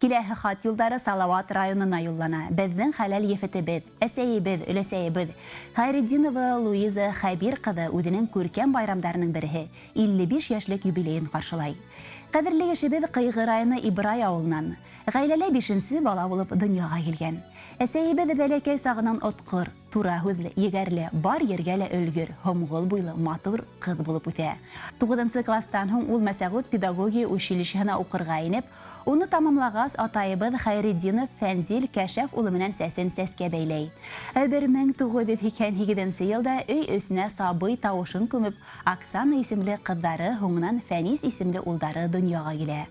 Киләһе хат юлдары Салават районына юллана. Безнең хәләл ефетебез, әсәйебез, өләсәйебез. Хайретдинова Луиза Хәбир кызы үзенең күркәм байрамдарының бере 55 яшьлек юбилейын каршылай. Кадерле яшебез Кыйгы районы Ибрай авылыннан. Гаиләле 5нче бала булып дөньяга килгән. Әсәйебез бәләкәй сагыннан откыр, тура һүзле, егәрле, бар ергә лә өлгер, һомгыл буйлы, матур кыз булып үтә. 9нчы класстан һуң ул Мәсәгут педагогия училищеһына укырга инеп, уны тамамлагас атайыбыз Хайретдинов Фәнзил Кәшәф улы менән сәсен сәскә бәйләй. 1982 елда өй өсенә сабый тавышын күмеп, Оксана исемле кыздары, һуңнан Фәнис исемле улдары дөньяга килә.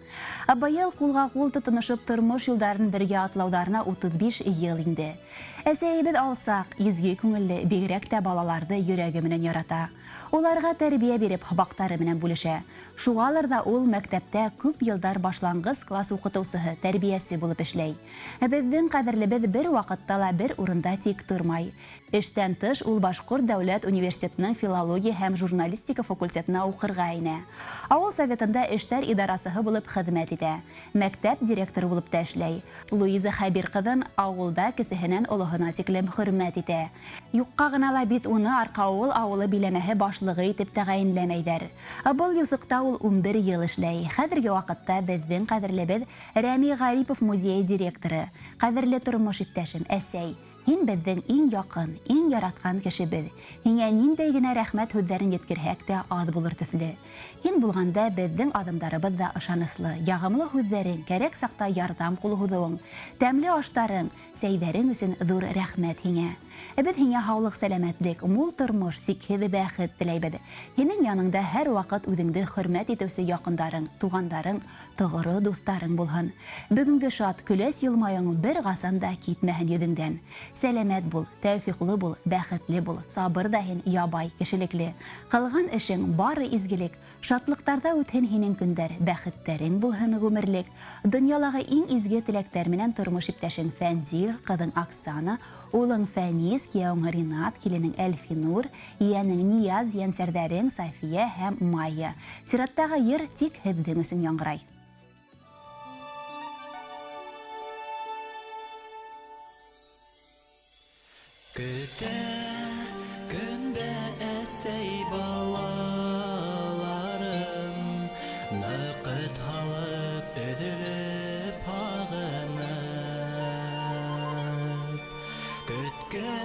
Быел кулга кул тотынышып тормыш юлдарын бергә атлаударына 35 ел инде. Әсәйебез алсак, изге күңелле, бигрәк тә балаларды йөрәге менән ярата. Уларга тәрбия биреп, бактары менән бүлешә. Шугалыр да ул мәктәптә күп елдар башлангыч класс укытучысы, тәрбиясе булып эшләй. Безнең кадерлебез бер вакытта ла бер урында тик тормай. Эштән тыш ул Башкорт дәүләт университетының филология һәм журналистика факультетына укырга инә. Авыл советында эшләр идарасыһы булып хезмәт итә. Мәктәп директоры булып та эшләй. Луиза Хәбир кызын авылда кесеһеннән олыгына тиклем хөрмәт итә. Юкка гына ла бит уны Аркавыл авылы биләмәһе башлыгы итеп тәгаенләмәйдәр. Был юсыкта ул 11 ел эшләй. Хәзерге вакытта безнең кадерлебез Рәми Гарипов музей директоры. Кадерле тормыш иптәшем, әсәй, һин безнең иң якын, иң яраткан кешебез. Һиңә ниндәй генә рәхмәт һүзләрен yetkерһәк тә аз булыр төсле. Һин булганда безнең адымдарыбыз да ышаныслы, ягымлы һүзләрең, кәрәк сакта ярдәм кулы һуҙыуың, тәмле аштарың, сәйҙәрең өсөн ҙур рәхмәт һиңә. Без һиңә һаулык, сәламәтлек, мул тормыш, сикһеҙ бәхет теләйбеҙ. Һинең яныңда һәр ваҡыт үҙеңде хөрмәт итеүсе яҡындарың, туғандарың, тоғро дуҫтарың булһын. Бөгөнгө шат, көләс йылмайың бер ҡасан да китмәһен йөҙөңдән. Сәләмәт бул, тәүфиҡлы бул, бәхетле бул, сабыр да һин, ябай, кешелекле. Ҡылған эшең бары изгелек, шатлыҡтарҙа үтһен һинең көндәр, бәхеттәрең булһын ғүмерлек. Донъялағы иң изге теләктәр менән тормош иптәшең Фәнзил, ҡыҙың Оксана, улың Фәнис, кейәүең Ринат, киленең Әлфинур, йәнең Нияз, йәнсәрҙәрең Сафия һәм Майя. Сираттағы йыр тик һеҙҙең өсөн яңғырай. Көтә көндә әсәй балаларым, ныҡыт һалып, өҙөлөп һағынып. Көткәнеңде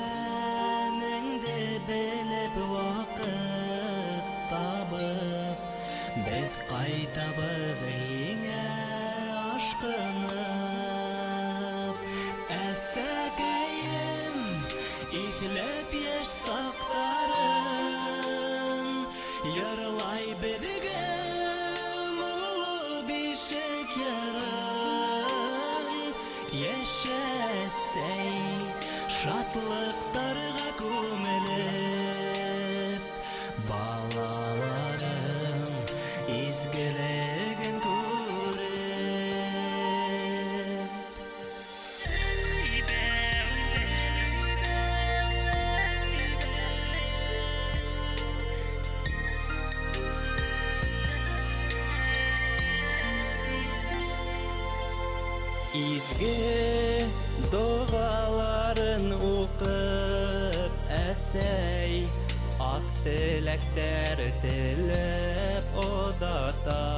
белеп ваҡыт табып, беҙ ҡайтабыҙ һиңә ашҡынып. Әсәкәйем, иҫләп йәш саҡтарын, йырлай беҙгә муллы бишек йырын. Йәшә әсәй, шатлыҡтарға күмелеп, балаларың изгелеген күреп. Изге доғаларын уҡып, әсәй, аҡ теләктәр теләп оҙатам.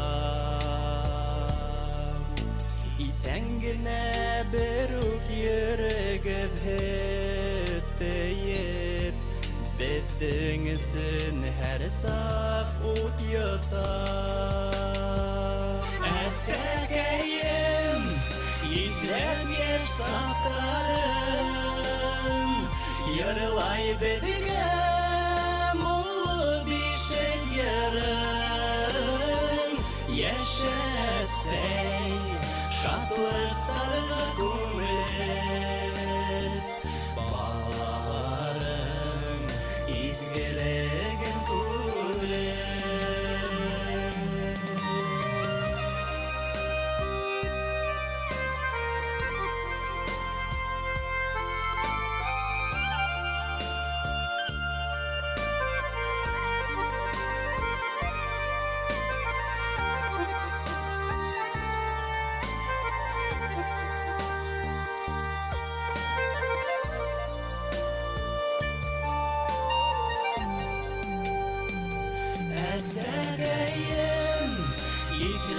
Иҫән генә бер үк йөрөгөҙ һөт тейеп, беҙҙең өсөн һәр саҡ ут йотам. Әсәкәйем, иҫләп йәш саҡтарын, йырлай беҙгә муллы бишек йырын. Йәшә әсәй, шатлыҡтарға күмелеп, балаларың изгелеген күреп.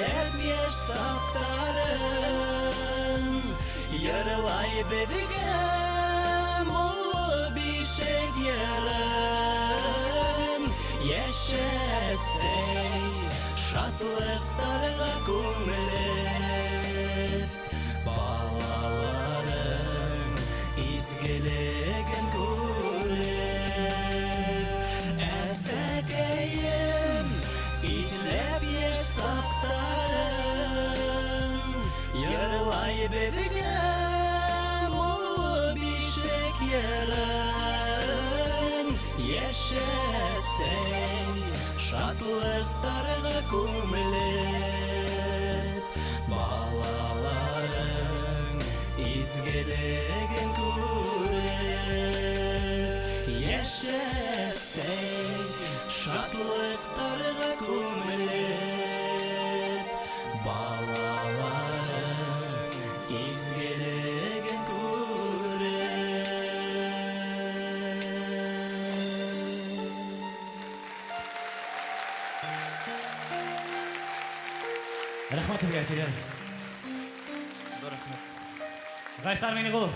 излеп еш сактарын Йырлай бедіге мұлы бишек ярым Яшәсәй шатлыктарга күмелеп Балаларың изгелеген күреп Әсәкәйем изләп еш сактарын Йырлай бедіге мұлы бишек ярым Яшәсәй шатлыктарга күмелеп Балаларың изгелеген күреп Яшәсәй шатлыктарга күмелеп Балаларың изгелеген күреп Рахмат сезгә, Серер. Гайсар Минегулов.